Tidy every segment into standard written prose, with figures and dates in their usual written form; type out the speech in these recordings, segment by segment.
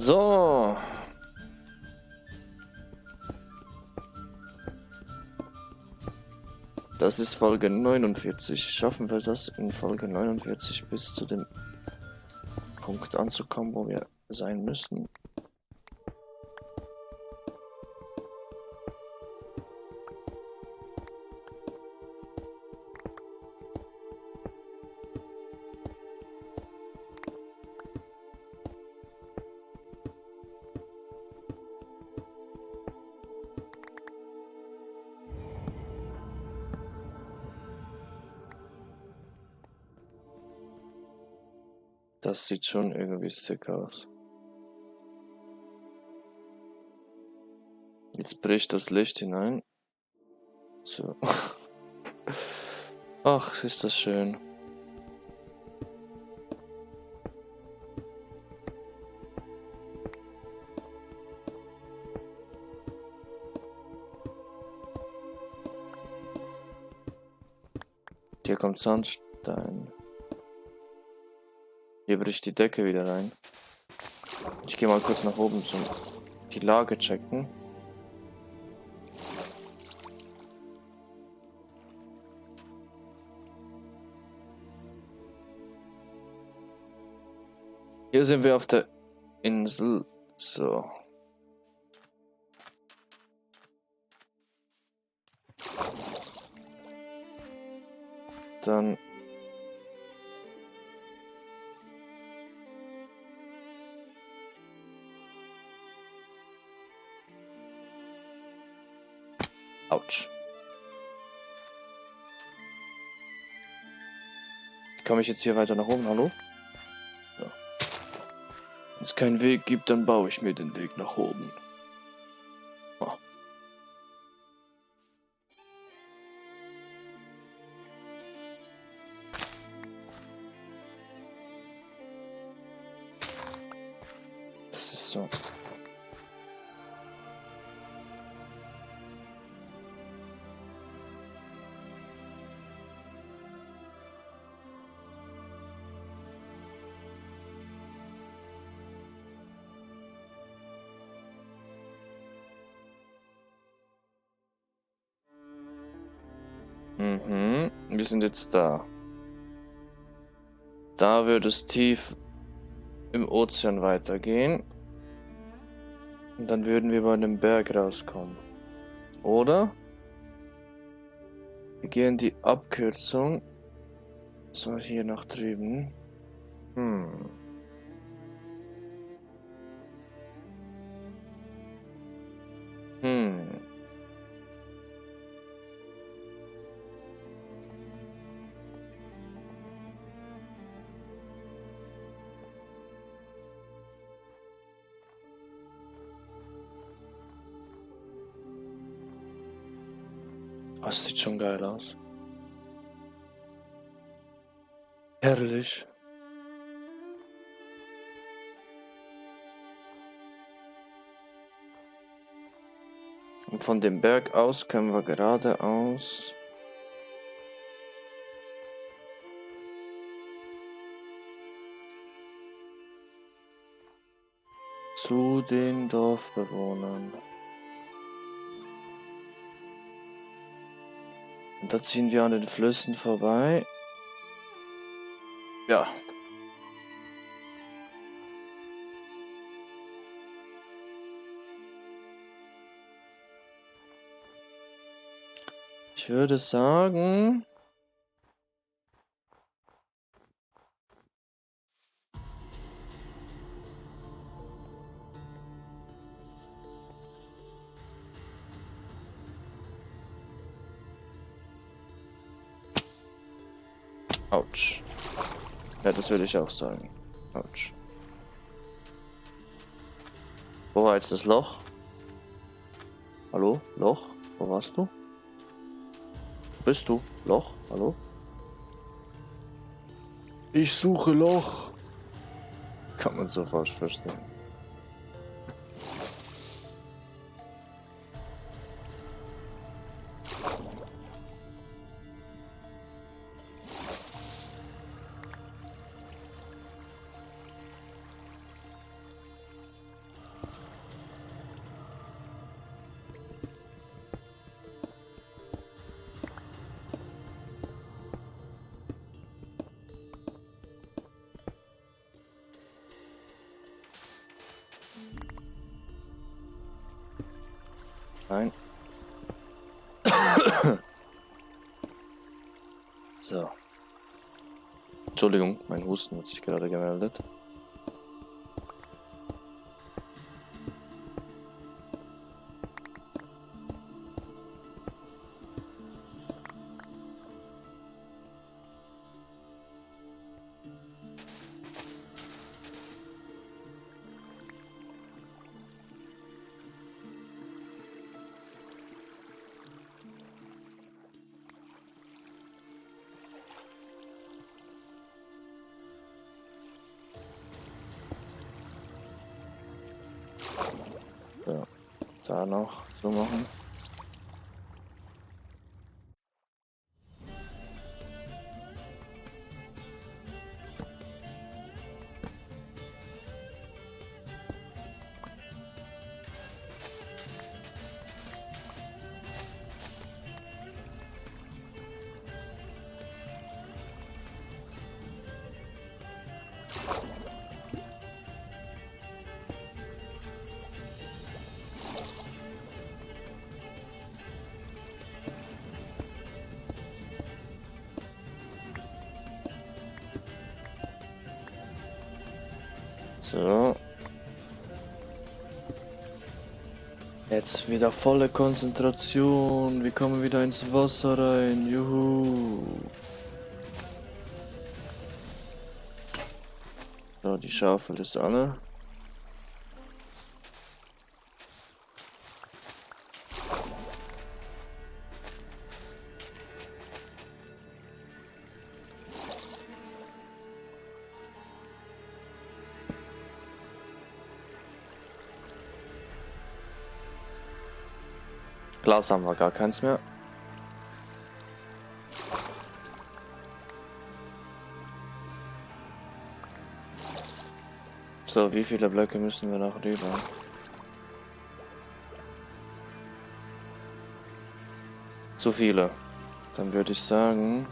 So. Das ist Folge 49. Schaffen wir das in Folge 49 bis zu dem Punkt anzukommen, wo wir sein müssen? Das sieht schon irgendwie sick aus. Jetzt bricht das Licht hinein. So. Ach, ist das schön. Hier kommt Sandstein. Hier bricht die Decke wieder rein. Ich gehe mal kurz nach oben zum die Lage checken. Hier sind wir auf der Insel. So. Dann Autsch. Komme ich jetzt hier weiter nach oben? Hallo? So. Wenn es keinen Weg gibt, dann baue ich mir den Weg nach oben. Oh. Das ist so. Wir sind jetzt da. Da wird es tief im Ozean weitergehen. Und dann würden wir bei einem Berg rauskommen. Oder? Wir gehen die Abkürzung. So, hier nach drüben. Hm. Das sieht schon geil aus. Herrlich. Und von dem Berg aus können wir geradeaus zu den Dorfbewohnern. Und da ziehen wir an den Flüssen vorbei. Ja. Ich würde sagen... Autsch. Ja, das würde ich auch sagen. Autsch. Wo war jetzt das Loch? Hallo? Loch? Wo warst du? Wo bist du? Loch? Hallo? Ich suche Loch. Kann man so falsch verstehen. Nein. So. Entschuldigung, mein Husten hat sich gerade gemeldet. So. Da noch so machen. So. Jetzt wieder volle Konzentration. Wir kommen wieder ins Wasser rein. Juhu. So, die Schaufel ist alle. Glas haben wir gar keins mehr. So, wie viele Blöcke müssen wir noch rüber? Zu viele. Dann würde ich sagen...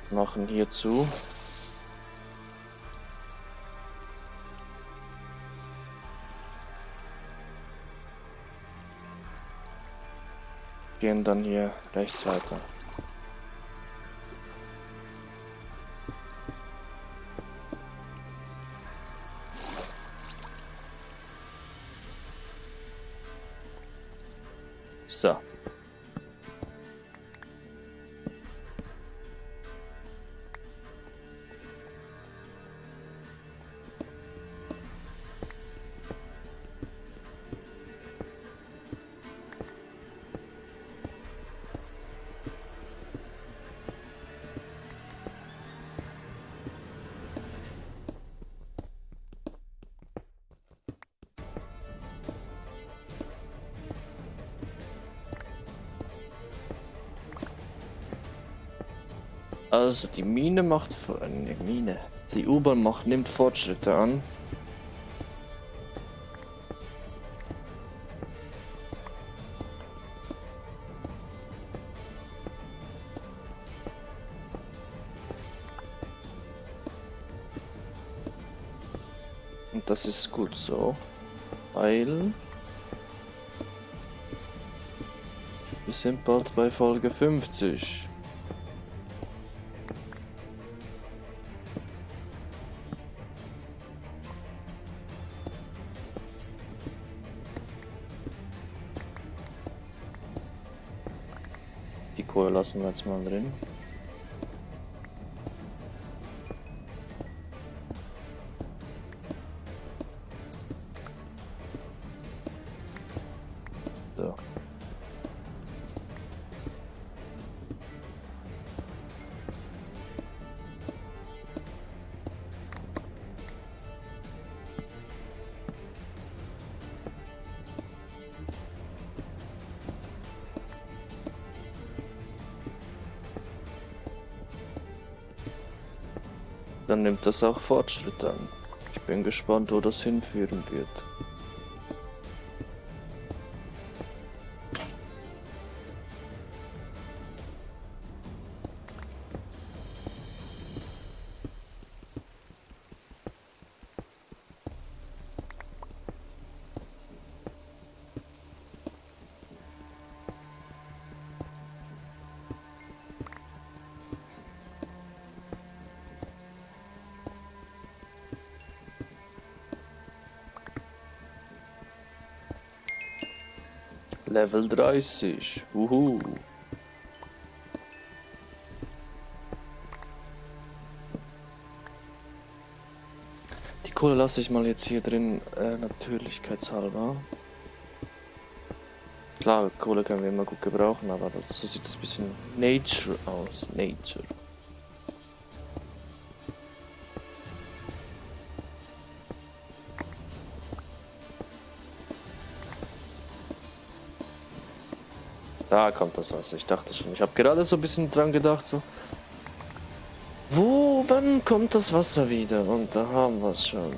machen hier zu. Gehen dann hier rechts weiter. So. Also die Mine macht... Die U-Bahn nimmt Fortschritte an. Und das ist gut so, weil... wir sind bald bei Folge 50. Die Kohle lassen wir jetzt mal drin. So. Dann nimmt das auch Fortschritt an. Ich bin gespannt, wo das hinführen wird. Level 30. Wuhu. Die Kohle lasse ich mal jetzt hier drin, natürlichkeitshalber. Klar, Kohle können wir immer gut gebrauchen, aber so sieht es ein bisschen Nature aus. Nature. Da kommt das Wasser. Ich dachte schon. Ich habe gerade so ein bisschen dran gedacht, so. Wann kommt das Wasser wieder? Und da haben wir es schon.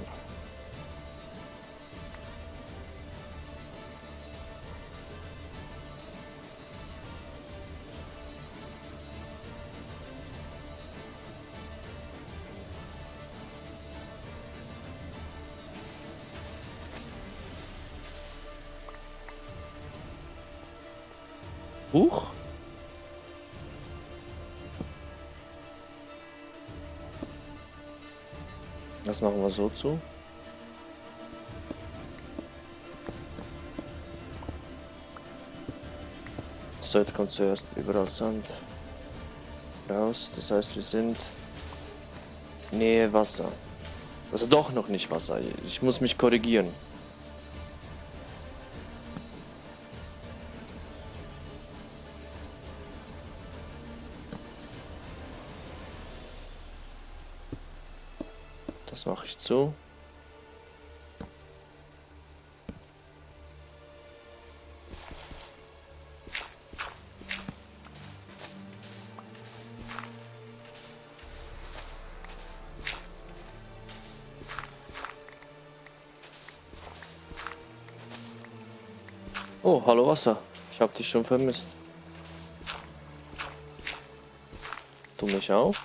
Huch? Das machen wir so zu. So, jetzt kommt zuerst überall Sand raus. Das heißt, wir sind Nähe Wasser. Also doch noch nicht Wasser. Ich muss mich korrigieren. Das mache ich zu. Oh, hallo Wasser. Ich habe dich schon vermisst. Du mich auch?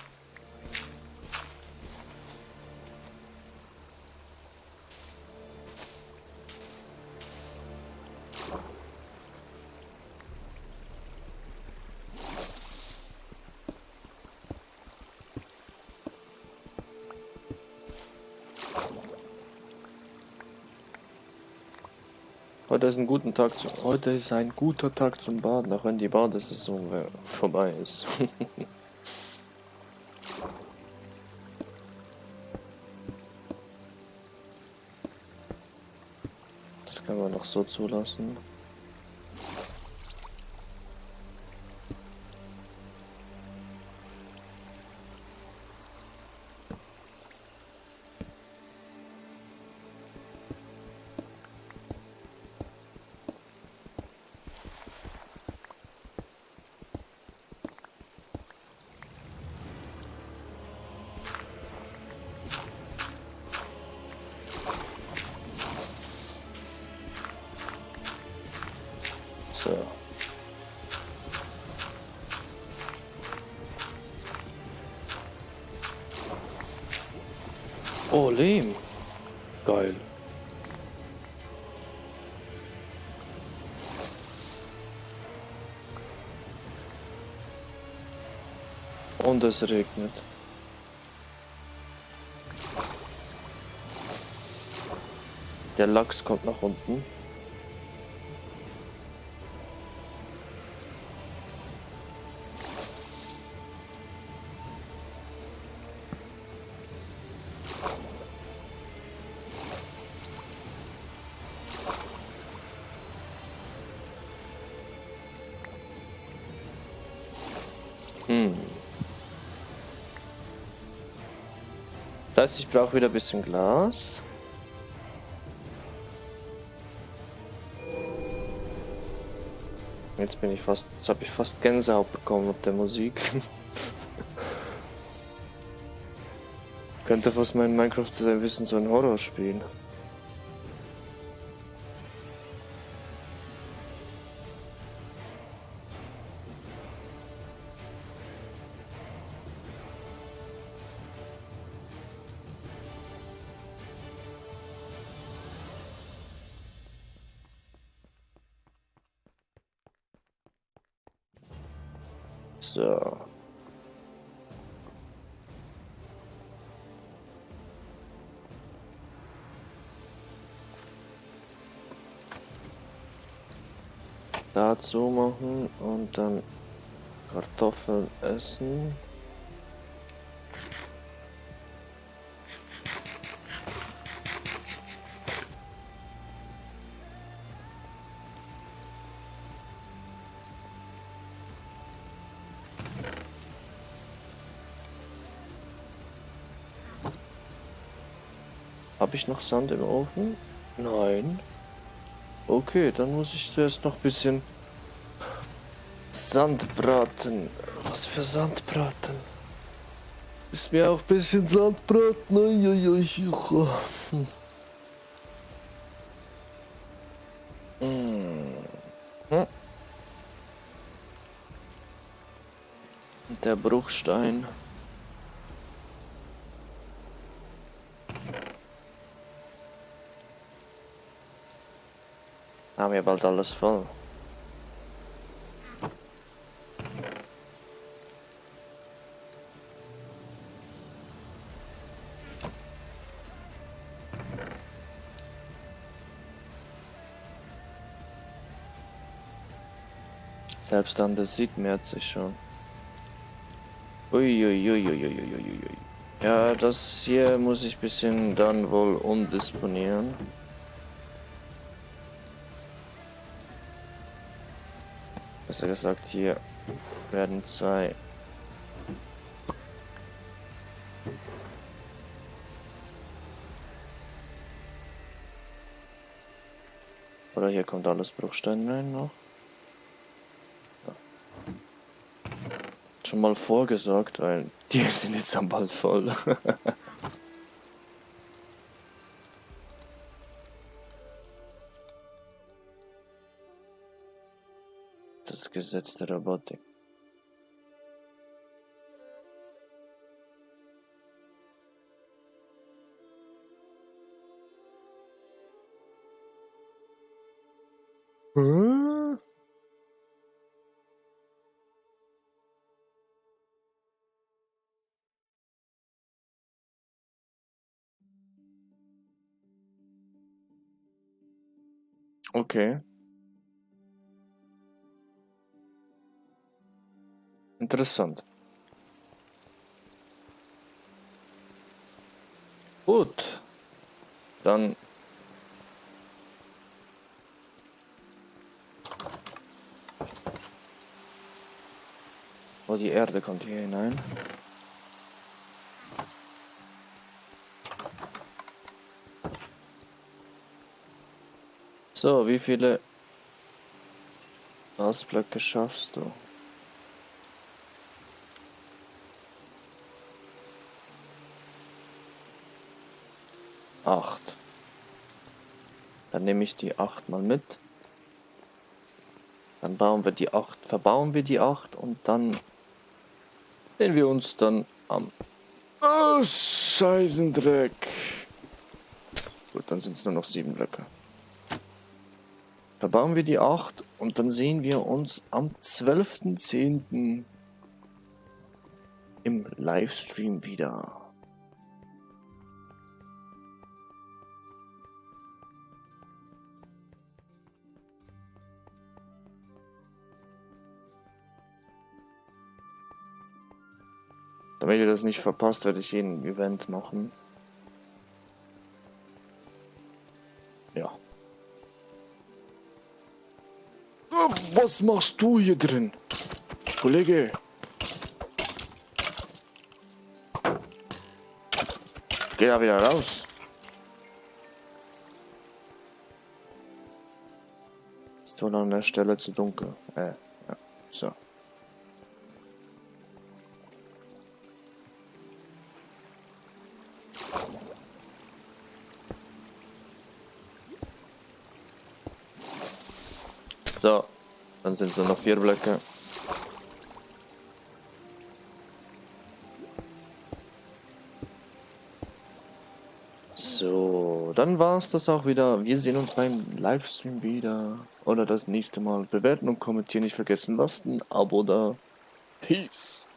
Heute ist ein guter Tag zum Baden, auch wenn die Badesaison vorbei ist. Das können wir noch so zulassen. So. Oh, Lehm. Geil. Und es regnet. Der Lachs kommt nach unten. Das heißt, ich brauche wieder ein bisschen Glas. Jetzt habe ich fast Gänsehaut bekommen mit der Musik. Könnte fast mein Minecraft ein bisschen so ein Horrorspiel. So. dazu machen und dann Kartoffeln essen. Habe ich noch Sand im Ofen? Nein. Okay, dann muss ich zuerst noch ein bisschen Sand braten. Was für Sand braten? Ist mir auch ein bisschen Sand braten. Der Bruchstein. Haben wir bald alles voll. Selbst dann, das sieht man jetzt schon. Uiuiuiuiuiuiui. Ja, das hier muss ich ein bisschen dann wohl umdisponieren. Besser gesagt, hier werden 2. Oder hier kommt alles Bruchstein rein noch. Ja. Schon mal vorgesorgt, weil die sind jetzt am bald voll. Das Gesetz der Robotik. Okay. Interessant. Gut. Dann die Erde kommt hier hinein. So, wie viele Glasblöcke schaffst du? 8. Dann nehme ich die 8 mal mit. Dann bauen wir die 8, verbauen wir die 8 und dann sehen wir uns dann am Scheißendreck. Gut, dann sind es nur noch 7 Blöcke. Verbauen wir die 8 und dann sehen wir uns am 12.10. im Livestream wieder. Damit ihr das nicht verpasst, werde ich jeden Event machen. Ja. Was machst du hier drin, Kollege? Geh da wieder raus. Ist wohl an der Stelle zu dunkel. Ja, so. So, dann sind es nur noch 4 Blöcke. So, dann war es das auch wieder. Wir sehen uns beim Livestream wieder. Oder das nächste Mal. Bewerten und kommentieren nicht vergessen. Lasst ein Abo da. Peace.